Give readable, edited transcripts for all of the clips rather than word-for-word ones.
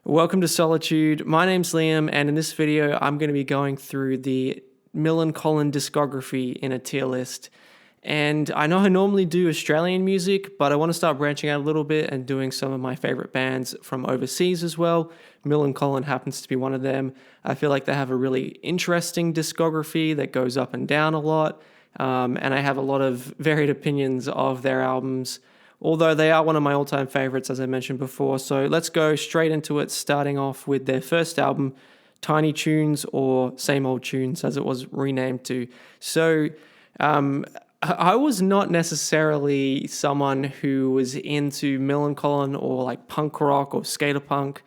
Welcome to Solitude. My name's Liam, and in this video, I'm going to be going through the Millencolin discography in a tier list. And I know I normally do Australian music, but I want to start branching out a little bit and doing some of my favorite bands from overseas as well. Millencolin happens to be one of them. I feel like they have a really interesting discography that goes up and down a lot, and I have a lot of varied opinions of their albums, although they are one of my all-time favorites, as I mentioned before. So let's go straight into it, starting off with their first album, Tiny Tunes, or Same Old Tunes, as it was renamed to. So I was not necessarily someone who was into Millencolin or like punk rock or skater punk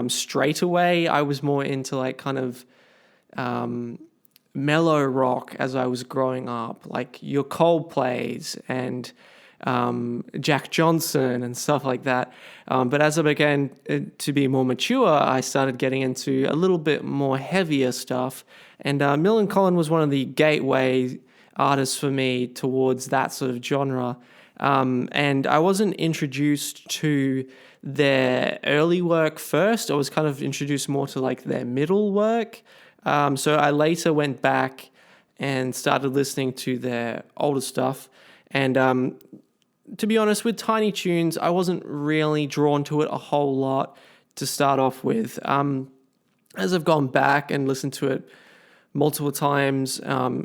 straight away. I was more into like kind of mellow rock as I was growing up, like your Coldplays and Jack Johnson and stuff like that. But as I began to be more mature, I started getting into a little bit more heavier stuff. And Millencolin was one of the gateway artists for me towards that sort of genre. And I wasn't introduced to their early work first. I was kind of introduced more to like their middle work. So I later went back and started listening to their older stuff. And to be honest, with Tiny Tunes, I wasn't really drawn to it a whole lot to start off with. As I've gone back and listened to it multiple times,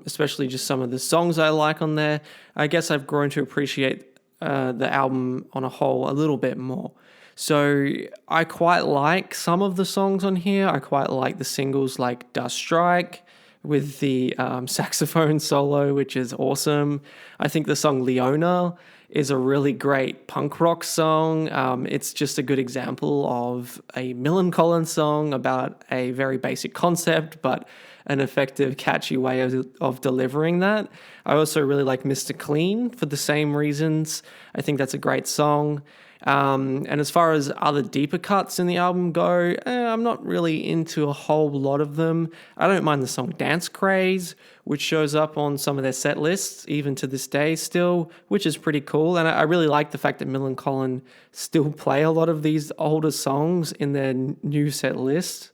especially just some of the songs I like on there, I guess I've grown to appreciate the album on a whole a little bit more. So I quite like some of the songs on here. I quite like the singles like Dust Strike with the saxophone solo, which is awesome. I think the song Leona is a really great punk rock song. It's just a good example of a Millencolin song about a very basic concept, but an effective, catchy way of delivering that. I also really like Mr. Clean for the same reasons. I think that's a great song. And as far as other deeper cuts in the album go, I'm not really into a whole lot of them. I don't mind the song Dance Craze, which shows up on some of their set lists, even to this day still, which is pretty cool. And I really like the fact that Millencolin still play a lot of these older songs in their new set list.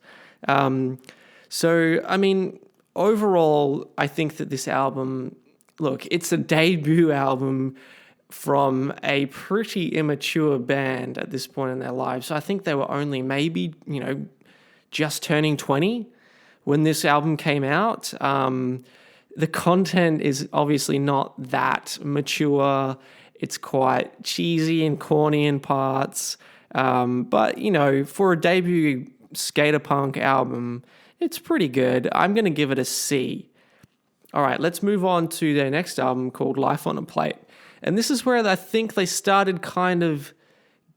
So, I mean, overall, I think that this album, look, it's a debut album from a pretty immature band at this point in their lives. So I think they were only maybe, just turning 20 when this album came out. The content is obviously not that mature. It's quite cheesy and corny in parts. But, for a debut skater punk album, it's pretty good. I'm going to give it a C. All right, let's move on to their next album called Life on a Plate. And this is where I think they started kind of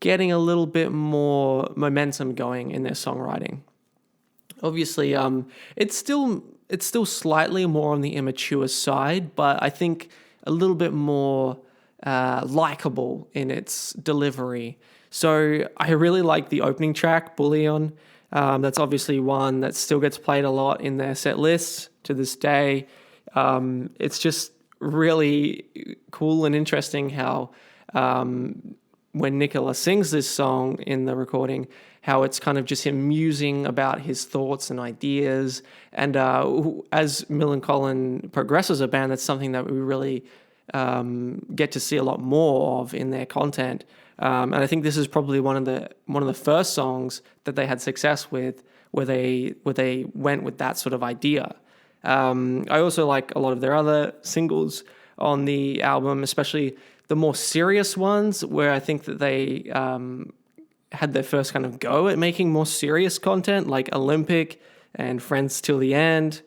getting a little bit more momentum going in their songwriting. Obviously, it's still slightly more on the immature side, but I think a little bit more likable in its delivery. So I really like the opening track, Bullion. That's obviously one that still gets played a lot in their set lists to this day. It's just really cool and interesting how when Nicola sings this song in the recording, how it's kind of just him musing about his thoughts and ideas. And as Millencolin progresses as a band, that's something that we really get to see a lot more of in their content. And I think this is probably one of the first songs that they had success with, where they went with that sort of idea. I also like a lot of their other singles on the album, especially the more serious ones, where I think that they had their first kind of go at making more serious content, like Olympic and Friends Till the End.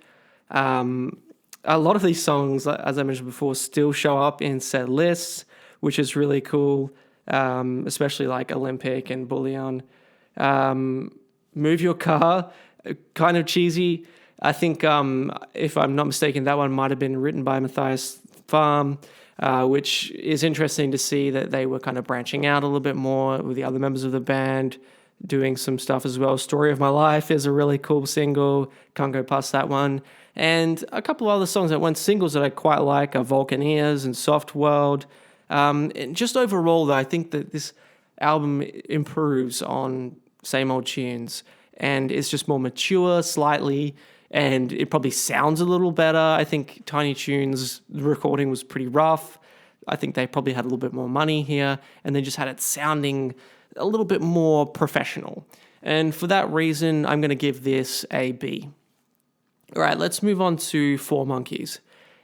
A lot of these songs, as I mentioned before, still show up in set lists, which is really cool, especially like Olympic and Bullion. Move Your Car, kind of cheesy. I think, if I'm not mistaken, that one might have been written by Matthias Farm, which is interesting to see that they were kind of branching out a little bit more with the other members of the band, doing some stuff as well. Story of My Life is a really cool single. Can't go past that one. And a couple of other songs that went singles that I quite like are Volcaneers and Soft World. And just overall, though, I think that this album improves on same old tunes. And it's just more mature slightly, and it probably sounds a little better. I think Tiny Toons, the recording was pretty rough. I think they probably had a little bit more money here, and they just had it sounding a little bit more professional. And for that reason, I'm going to give this a B. All right, let's move on to Four Monkeys.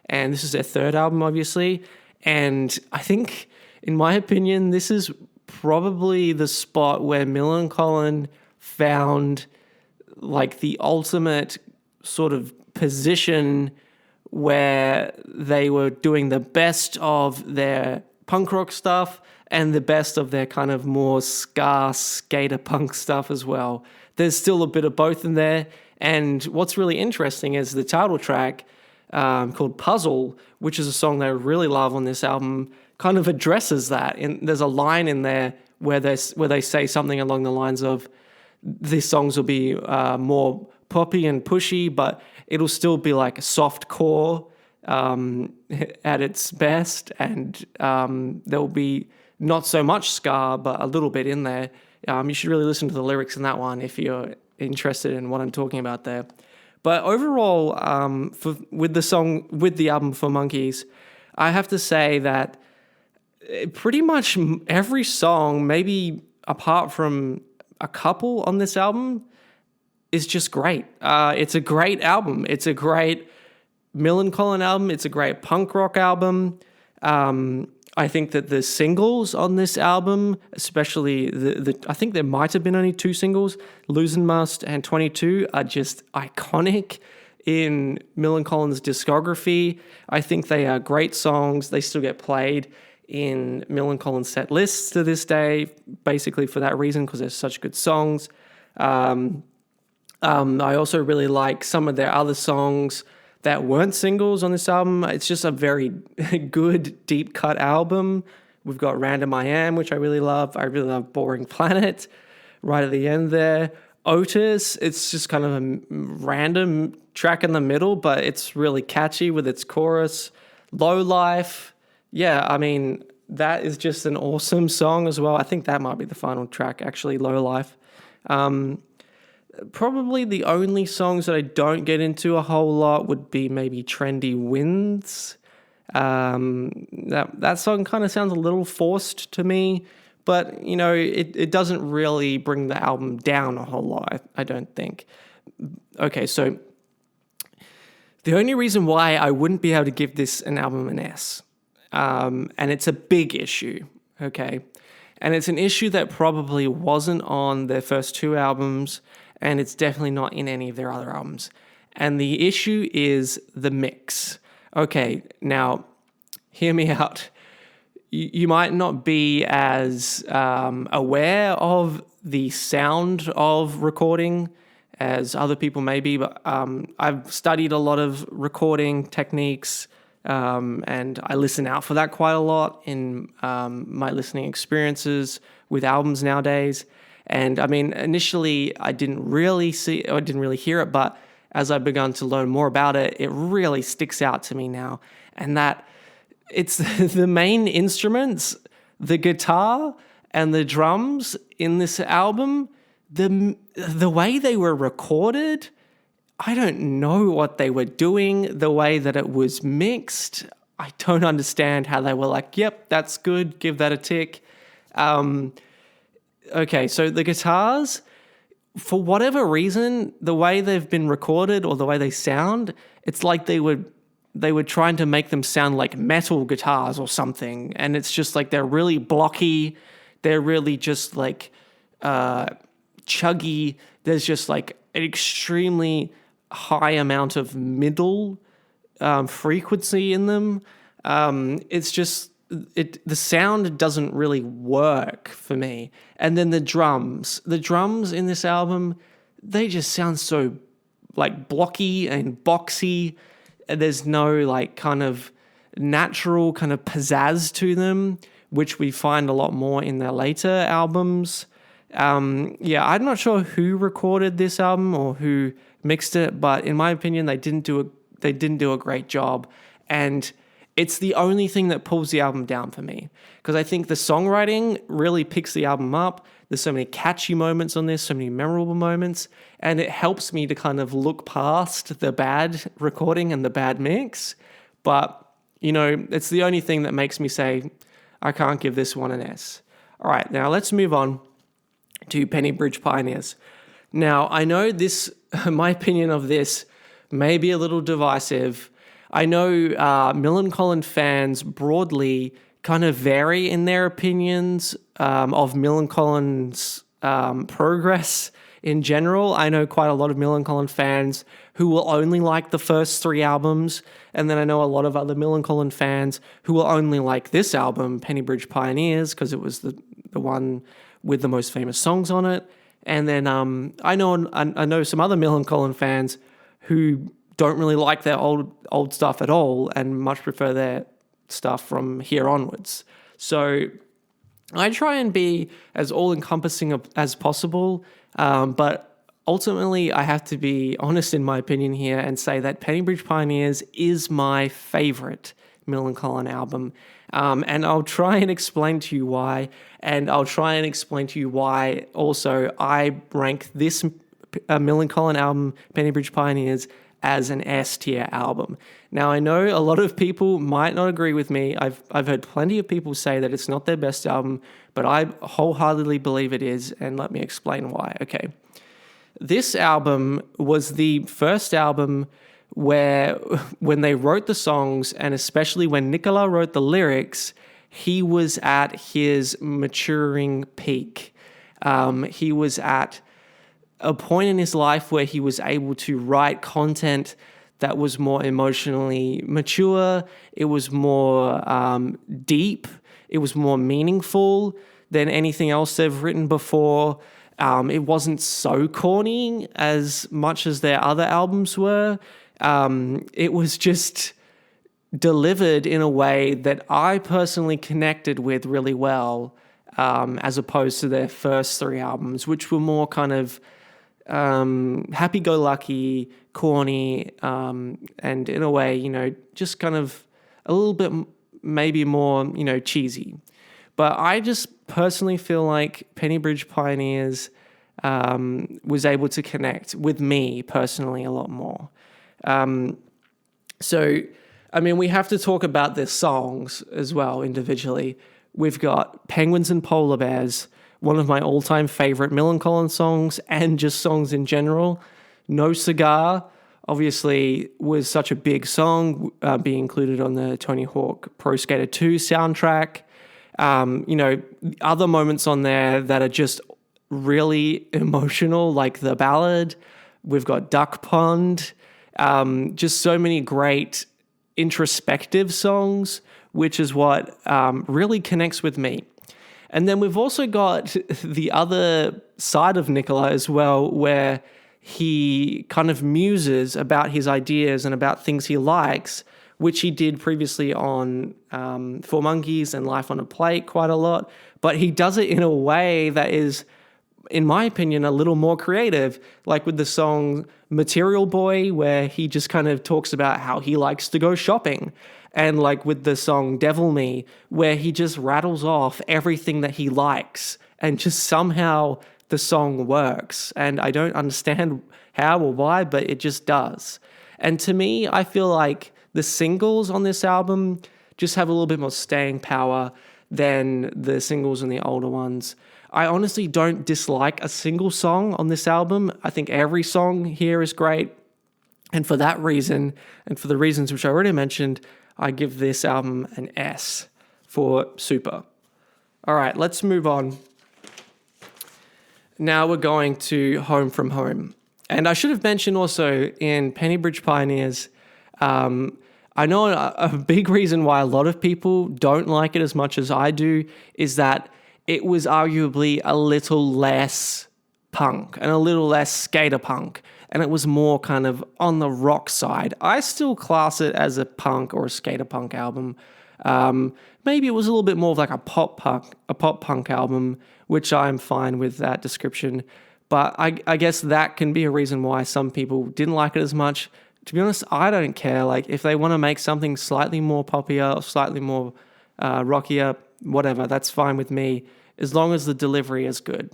And this is their third album, obviously. And I think, in my opinion, this is probably the spot where Millencolin found like the ultimate sort of position where they were doing the best of their punk rock stuff and the best of their kind of more ska skater punk stuff as well. There's still a bit of both in there. And what's really interesting is the title track called Puzzle, which is a song that I really love on this album, kind of addresses that. And there's a line in there where they say something along the lines of, these songs will be more poppy and pushy, but it'll still be like a soft core at its best, and there'll be not so much ska, but a little bit in there. You should really listen to the lyrics in that one if you're interested in what I'm talking about there. But overall, with the album Four Monkeys, I have to say that pretty much every song, maybe apart from a couple on this album, is just great. It's a great album. It's a great Millencolin album. It's a great punk rock album. I think that the singles on this album, especially I think there might have been only 2 singles, Losing Must and 22, are just iconic in Millencolin's discography. I think they are great songs. They still get played in Millencolin set lists to this day, basically for that reason, because they're such good songs. I also really like some of their other songs that weren't singles on this album. It's just a very good, deep-cut album. We've got Random I Am, which I really love. I really love Boring Planet right at the end there. Otis, it's just kind of a random track in the middle, but it's really catchy with its chorus. Low Life, yeah, I mean, that is just an awesome song as well. I think that might be the final track, actually, Low Life. Probably the only songs that I don't get into a whole lot would be maybe Trendy Winds. That song kind of sounds a little forced to me, but, you know, it doesn't really bring the album down a whole lot, I don't think. Okay, so the only reason why I wouldn't be able to give this an album an S, and it's a big issue, okay? And it's an issue that probably wasn't on their first 2 albums, and it's definitely not in any of their other albums. And the issue is the mix. Okay, now, hear me out. You might not be as aware of the sound of recording as other people may be, but I've studied a lot of recording techniques, and I listen out for that quite a lot in my listening experiences with albums nowadays. And I mean, initially I didn't really hear it, but as I've begun to learn more about it, it really sticks out to me now. And that it's the main instruments, the guitar and the drums in this album, the way they were recorded, I don't know what they were doing, the way that it was mixed. I don't understand how they were like, yep, that's good, give that a tick. Okay, so the guitars, for whatever reason, the way they've been recorded or the way they sound, it's like they were trying to make them sound like metal guitars or something. And it's just like they're really blocky. They're really just like chuggy. There's just like an extremely high amount of middle frequency in them. It's just... the sound doesn't really work for me. And then the drums in this album, they just sound so like blocky and boxy. There's no like kind of natural kind of pizzazz to them, which we find a lot more in their later albums. Yeah, I'm not sure who recorded this album or who mixed it, but in my opinion, they didn't do a great job. And it's the only thing that pulls the album down for me, because I think the songwriting really picks the album up. There's so many catchy moments on this, so many memorable moments, and it helps me to kind of look past the bad recording and the bad mix. But, it's the only thing that makes me say, I can't give this one an S. All right, now let's move on to Penny Bridge Pioneers. Now, I know this, my opinion of this may be a little divisive. I know Millencolin fans broadly kind of vary in their opinions of Millencolin's progress in general. I know quite a lot of Millencolin fans who will only like the first 3 albums, and then I know a lot of other Millencolin fans who will only like this album, Penny Bridge Pioneers, because it was the one with the most famous songs on it. And then I know some other Millencolin fans who don't really like their old stuff at all and much prefer their stuff from here onwards. So I try and be as all-encompassing as possible, but ultimately I have to be honest in my opinion here and say that Penny Bridge Pioneers is my favorite Millencolin album. And I'll try and explain to you why, and I'll try and explain to you why also I rank this Millencolin album, Penny Bridge Pioneers, as an S tier album. Now, I know a lot of people might not agree with me. I've heard plenty of people say that it's not their best album, but I wholeheartedly believe it is, and let me explain why. Okay. This album was the first album where, when they wrote the songs, and especially when Nicola wrote the lyrics, he was at his maturing peak. He was at a point in his life where he was able to write content that was more emotionally mature. It was more deep. It was more meaningful than anything else they've written before. It wasn't so corny as much as their other albums were. It was just delivered in a way that I personally connected with really well, as opposed to their first 3 albums, which were more kind of happy-go-lucky, corny, and in a way, just kind of a little bit maybe more, cheesy. But I just personally feel like Penny Bridge Pioneers was able to connect with me personally a lot more. So, we have to talk about their songs as well individually. We've got Penguins and Polar Bears, one of my all-time favorite Millencolin songs and just songs in general. No Cigar, obviously, was such a big song, being included on the Tony Hawk Pro Skater 2 soundtrack. Other moments on there that are just really emotional, like the ballad. We've got Duck Pond. Just so many great introspective songs, which is what really connects with me. And then we've also got the other side of Nicola as well, where he kind of muses about his ideas and about things he likes, which he did previously on Four Monkeys and Life on a Plate quite a lot. But he does it in a way that is, in my opinion, a little more creative, like with the song Material Boy, where he just kind of talks about how he likes to go shopping. And like with the song Devil Me, where he just rattles off everything that he likes, and just somehow the song works. And I don't understand how or why, but it just does. And to me, I feel like the singles on this album just have a little bit more staying power than the singles in the older ones. I honestly don't dislike a single song on this album. I think every song here is great. And for that reason, and for the reasons which I already mentioned, I give this album an S for super. All right, let's move on. Now we're going to Home From Home. And I should have mentioned also in Penny Bridge Pioneers, I know a big reason why a lot of people don't like it as much as I do is that it was arguably a little less punk and a little less skater punk, and it was more kind of on the rock side. I still class it as a punk or a skater punk album. Maybe it was a little bit more of like a pop punk album, which I'm fine with that description. But I guess that can be a reason why some people didn't like it as much. To be honest, I don't care. Like, if they want to make something slightly more poppier or slightly more rockier, whatever, that's fine with me. as long as the delivery is good.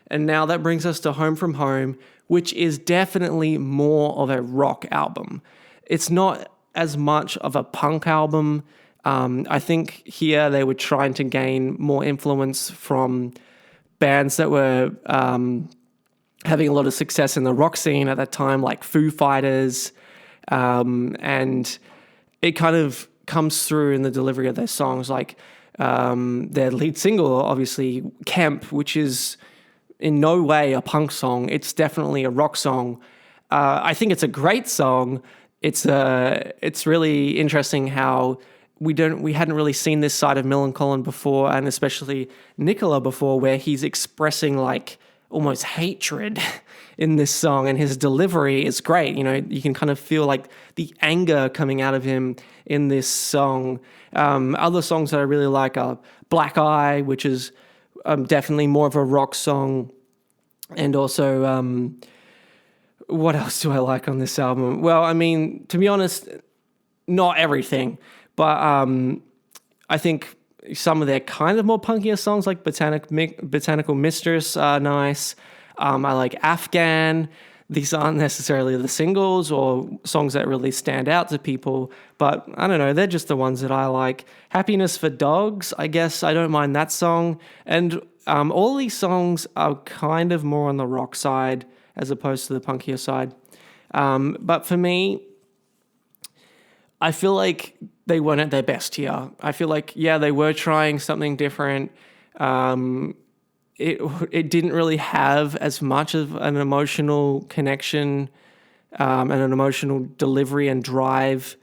And now that brings us to Home From Home, which is definitely more of a rock album. It's not as much of a punk album. I think here they were trying to gain more influence from bands that were having a lot of success in the rock scene at that time, like Foo Fighters, and it kind of comes through in the delivery of their songs, like their lead single, obviously, Kemp, which is in no way a punk song. It's definitely a rock song. I think it's a great song. It's really interesting how we hadn't really seen this side of Millencolin before, and especially Nicola before, where he's expressing like almost hatred in this song, and his delivery is great. You know, you can kind of feel like the anger coming out of him in this song. Other songs that I really like are Black Eye, which is definitely more of a rock song, and also what else do I like on this album? Well, I mean, to be honest, not everything, but I think some of their kind of more punkier songs, like Botanical Mistress, are nice. I like Afghan. These aren't necessarily the singles or songs that really stand out to people, but I don't know, they're just the ones that I like. Happiness for Dogs, I guess I don't mind that song. And all these songs are kind of more on the rock side as opposed to the punkier side. But for me, I feel like they weren't at their best here. I feel like, yeah, they were trying something different. It didn't really have as much of an emotional connection and an emotional delivery and drive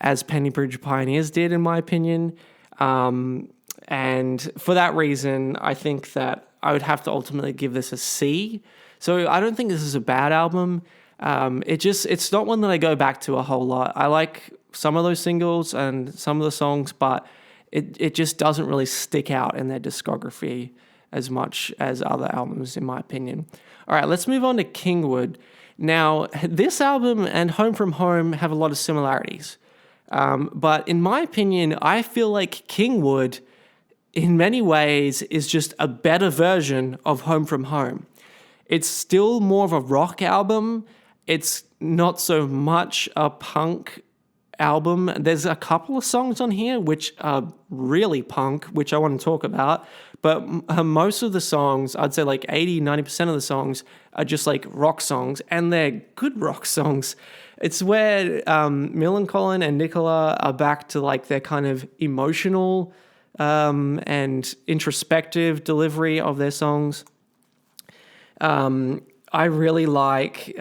as Penny Bridge Pioneers did, in my opinion. And for that reason, I think that I would have to ultimately give this a C. So I don't think this is a bad album. It's not one that I go back to a whole lot. I like some of those singles and some of the songs, but it just doesn't really stick out in their discography as much as other albums, in my opinion. All right, let's move on to Kingwood. Now, this album and Home From Home have a lot of similarities. But in my opinion, I feel like Kingwood, in many ways, is just a better version of Home From Home. It's still more of a rock album. It's not so much a punk album. There's a couple of songs on here which are really punk, which I want to talk about. But most of the songs, I'd say like 80-90% of the songs are just like rock songs, and they're good rock songs. It's where Millencolin and Nicola are back to like their kind of emotional and introspective delivery of their songs. I really like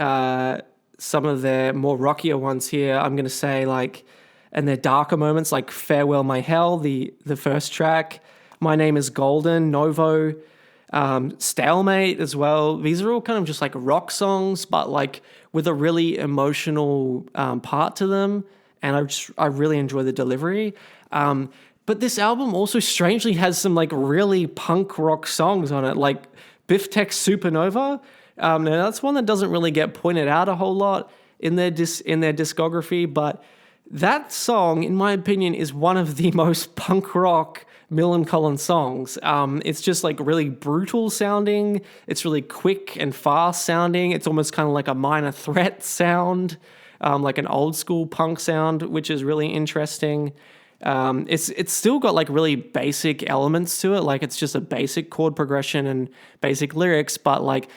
some of their more rockier ones here. I'm going to say like, and their darker moments, like Farewell My Hell, the first track, My Name Is Golden, Novo, Stalemate as well. These are all kind of just like rock songs, but like with a really emotional part to them. And I really enjoy the delivery. But this album also strangely has some like really punk rock songs on it, like Biff Tech Supernova. Now that's one that doesn't really get pointed out a whole lot in their discography, but that song, in my opinion, is one of the most punk rock Millencolin songs. It's just like really brutal sounding. It's really quick and fast sounding. It's almost kind of like a Minor Threat sound, like an old school punk sound, which is really interesting. It's still got like really basic elements to it. Like it's just a basic chord progression and basic lyrics, but like,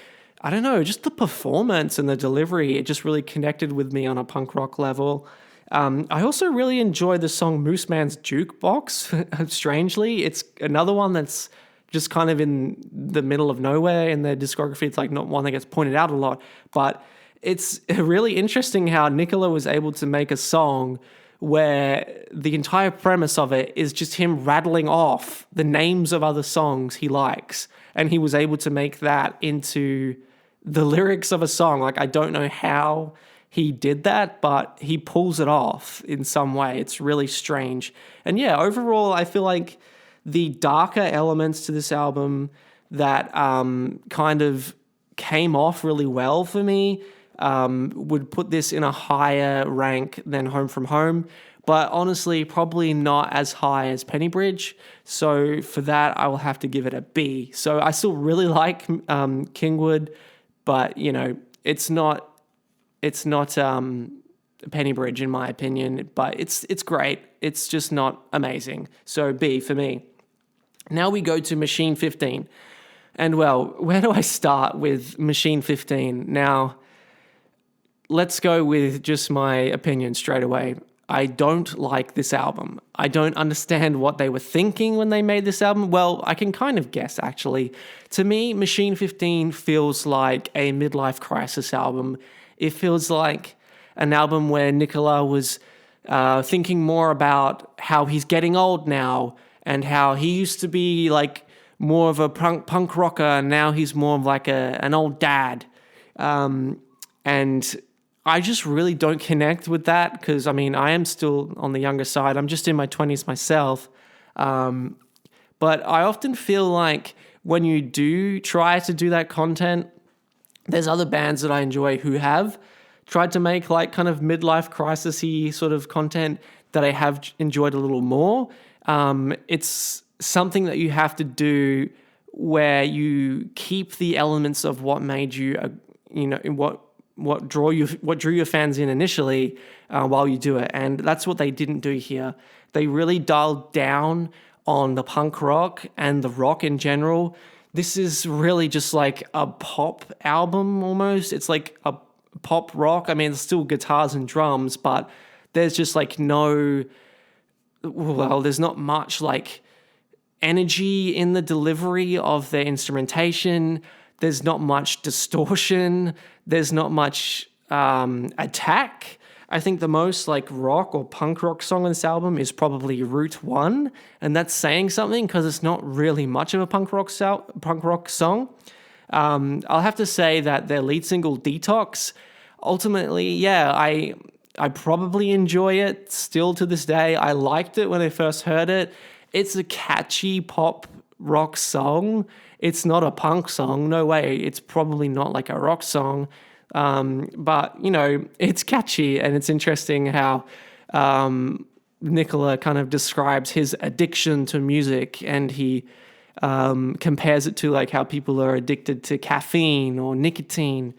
I don't know, just the performance and the delivery, it just really connected with me on a punk rock level. I also really enjoyed the song Moose Man's Jukebox. Strangely, it's another one that's just kind of in the middle of nowhere in their discography. It's like not one that gets pointed out a lot, but it's really interesting how Nicola was able to make a song where the entire premise of it is just him rattling off the names of other songs he likes. And he was able to make that into the lyrics of a song. Like, I don't know how he did that, but he pulls it off in some way. It's really strange. And yeah, overall, I feel like the darker elements to this album that kind of came off really well for me would put this in a higher rank than Home From Home. but honestly, probably not as high as Pennybridge. So for that, I will have to give it a B. So I still really like Kingwood, but it's not Pennybridge in my opinion. But it's great. It's just not amazing. So B for me. Now we go to Machine 15. And well, where do I start with Machine 15? Now, let's go with just my opinion straight away. I don't like this album. I don't understand what they were thinking when they made this album. Well, I can kind of guess, actually. To me, Machine 15 feels like a midlife crisis album. It feels like an album where Nicola was thinking more about how he's getting old now and how he used to be like more of a punk rocker and now he's more of like an old dad. And I just really don't connect with that because, I mean, I am still on the younger side. I'm just in my 20s myself. But I often feel like when you do try to do that content, there's other bands that I enjoy who have tried to make like kind of midlife crisis-y sort of content that I have enjoyed a little more. It's something that you have to do where you keep the elements of what made you, what drew your fans in initially while you do it. And that's what they didn't do here. They really dialed down on the punk rock and the rock in general. This is really just like a pop album almost. It's like a pop rock. I mean, it's still guitars and drums, but there's just like there's not much like energy in the delivery of their instrumentation. There's not much distortion. There's not much attack. I think the most like rock or punk rock song on this album is probably Route 1, and that's saying something because it's not really much of a punk rock song. I'll have to say that their lead single Detox, ultimately, yeah, I probably enjoy it still to this day. I liked it when I first heard it. It's a catchy pop rock song. It's not a punk song. No way. It's probably not like a rock song. But, it's catchy and it's interesting how Nicola kind of describes his addiction to music and he compares it to like how people are addicted to caffeine or nicotine,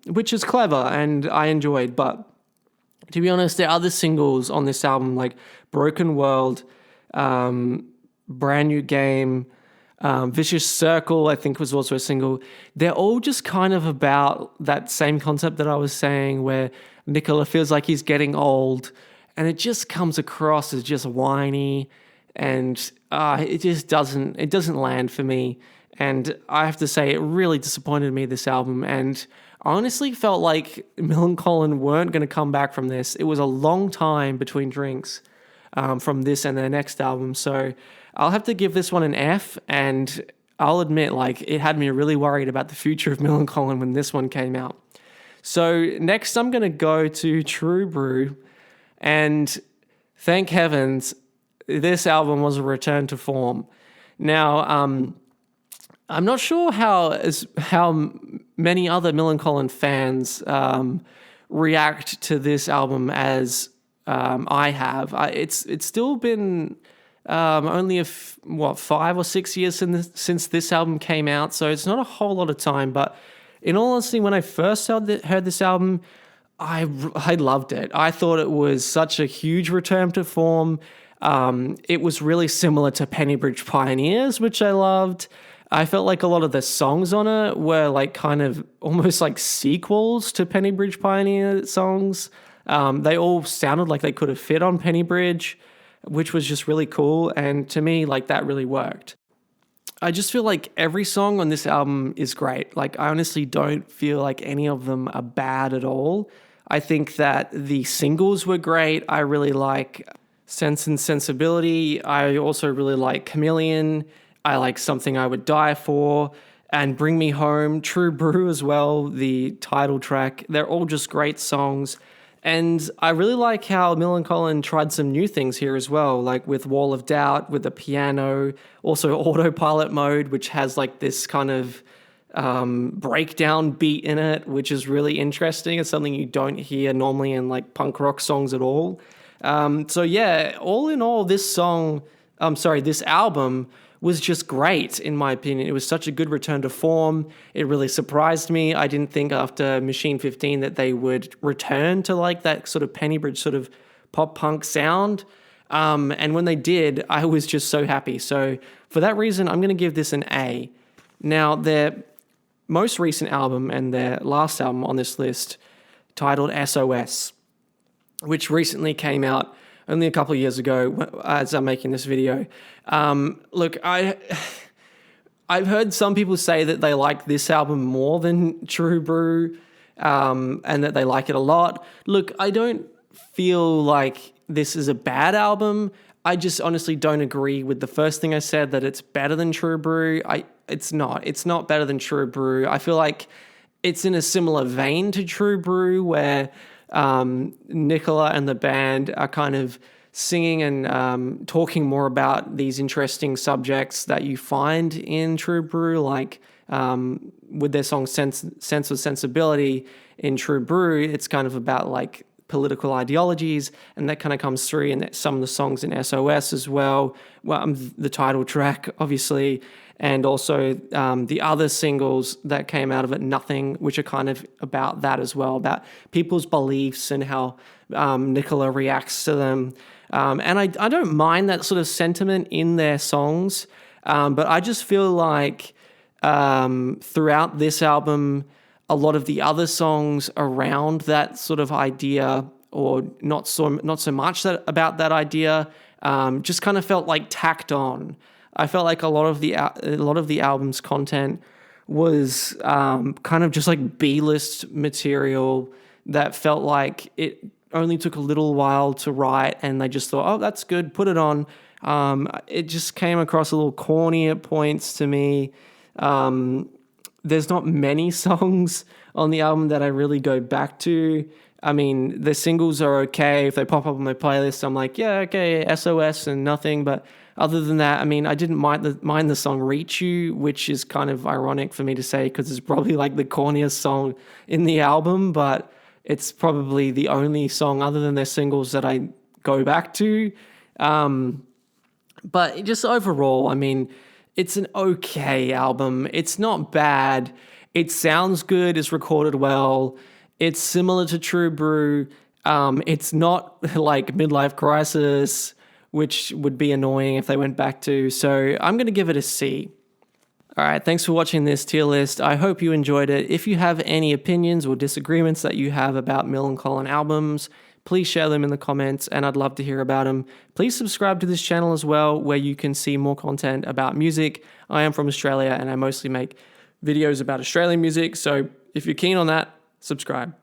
which is clever and I enjoyed. But to be honest, there are other singles on this album like Broken World, Brand New Game, Vicious Circle, I think was also a single. They're all just kind of about that same concept that I was saying where Nicola feels like he's getting old and it just comes across as just whiny and it just doesn't land for me. And I have to say it really disappointed me, this album, and I honestly felt like Millencolin weren't going to come back from this. It was a long time between drinks from this and their next album. So I'll have to give this one an F, and I'll admit, like, it had me really worried about the future of Millencolin when this one came out. So next I'm going to go to True Brew, and thank heavens, this album was a return to form. Now, I'm not sure how many other Millencolin fans react to this album as I have. It's still been only 5 or 6 years since this album came out, so it's not a whole lot of time. But in all honesty, when I first heard this album, I loved it. I thought it was such a huge return to form. It was really similar to Pennybridge Pioneers, which I loved. I felt like a lot of the songs on it were like kind of almost like sequels to Pennybridge Pioneer songs. They all sounded like they could have fit on Pennybridge, which was just really cool. And to me, like, that really worked. I just feel like every song on this album is great. Like, I honestly don't feel like any of them are bad at all. I think that the singles were great. I really like Sense and Sensibility. I also really like Chameleon. I like Something I Would Die For, and Bring Me Home, True Brew as well, the title track. They're all just great songs. And I really like how Millencolin tried some new things here as well, like with Wall of Doubt, with the piano, also autopilot mode, which has like this kind of breakdown beat in it, which is really interesting. It's something you don't hear normally in like punk rock songs at all. So yeah, all in all, this album was just great in my opinion. It was such a good return to form. It really surprised me. I didn't think after Machine 15 that they would return to like that sort of Pennybridge sort of pop punk sound. And when they did, I was just so happy. So for that reason, I'm going to give this an A. Now, their most recent album and their last album on this list, titled SOS, which recently came out only a couple of years ago as I'm making this video. Look, I've heard some people say that they like this album more than True Brew, and that they like it a lot. Look, I don't feel like this is a bad album. I just honestly don't agree with the first thing I said, that it's better than True Brew. It's not. It's not better than True Brew. I feel like it's in a similar vein to True Brew, where Nicola and the band are kind of singing and talking more about these interesting subjects that you find in True Brew, like with their song Sense of Sensibility. In True Brew, it's kind of about like political ideologies, and that kind of comes through in some of the songs in SOS as well. The title track, obviously, and also the other singles that came out of it, Nothing, which are kind of about that as well, about people's beliefs and how Nicola reacts to them. And I don't mind that sort of sentiment in their songs, but I just feel like throughout this album, a lot of the other songs around that sort of idea, or not so much about that idea, just kind of felt like tacked on. I felt like a lot of the album's content was kind of just like B-list material that felt like it only took a little while to write, and they just thought, oh, that's good, put it on. It just came across a little corny at points to me. There's not many songs on the album that I really go back to. I mean, the singles are okay. If they pop up on my playlist, I'm like, yeah, okay, SOS and Nothing. But other than that, I mean, I didn't mind the song Reach You, which is kind of ironic for me to say because it's probably like the corniest song in the album, but it's probably the only song other than their singles that I go back to. But just overall, I mean, it's an okay album. It's not bad. It sounds good. It's recorded well. It's similar to True Brew. It's not like Midlife Crisis, which would be annoying if they went back to. So I'm going to give it a C. All right, thanks for watching this tier list. I hope you enjoyed it. If you have any opinions or disagreements that you have about Millencolin albums, please share them in the comments, and I'd love to hear about them. Please subscribe to this channel as well, where you can see more content about music. I am from Australia, and I mostly make videos about Australian music, so if you're keen on that, subscribe.